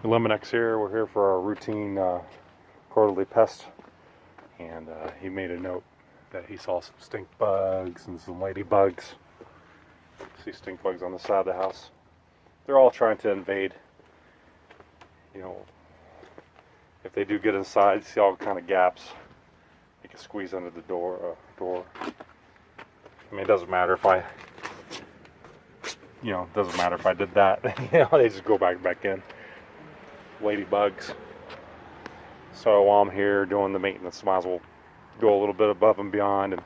Eliminex here. We're here for our routine quarterly pest, and he made a note that he saw some stink bugs and some ladybugs. See stink bugs on the side of the house. They're all trying to invade. You know, if they do get inside, see all kind of gaps. You can squeeze under the door. I mean, it doesn't matter if I, it doesn't matter if I did that. They just go back in. Ladybugs. So while I'm here doing the maintenance, might as well go a little bit above and beyond and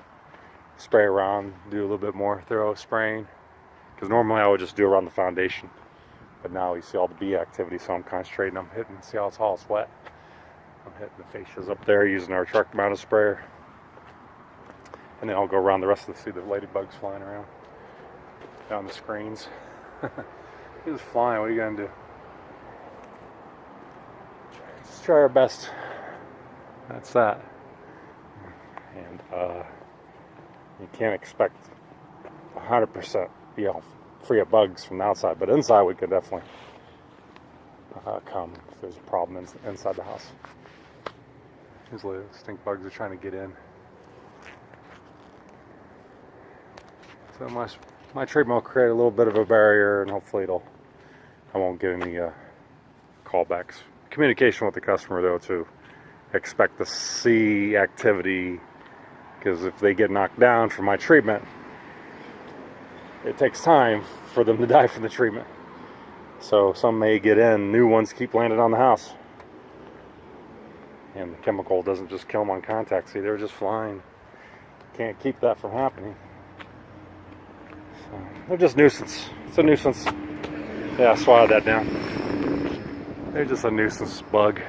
spray around, do a little bit more thorough spraying. Because normally I would just do around the foundation, but now you see all the bee activity, so I'm concentrating. I'm hitting, see how it's all wet. I'm hitting the fascias up there using our truck mounted sprayer, and then I'll go around the rest of the, see the ladybugs flying around down the screens. He's flying. What are you gonna do? Let's try our best. That's that. And you can't expect 100%, free of bugs from the outside, but inside we could definitely come if there's a problem inside the house. These little stink bugs are trying to get in. So my treatment will create a little bit of a barrier, and hopefully I won't get any callbacks. Communication with the customer though, to expect to see activity, because if they get knocked down from my treatment, it takes time for them to die from the treatment. So some may get in, new ones keep landing on the house. And the chemical doesn't just kill them on contact. See, they're just flying. Can't keep that from happening. So they're just nuisance. It's a nuisance. Yeah, I swallowed that down. They're just a nuisance bug.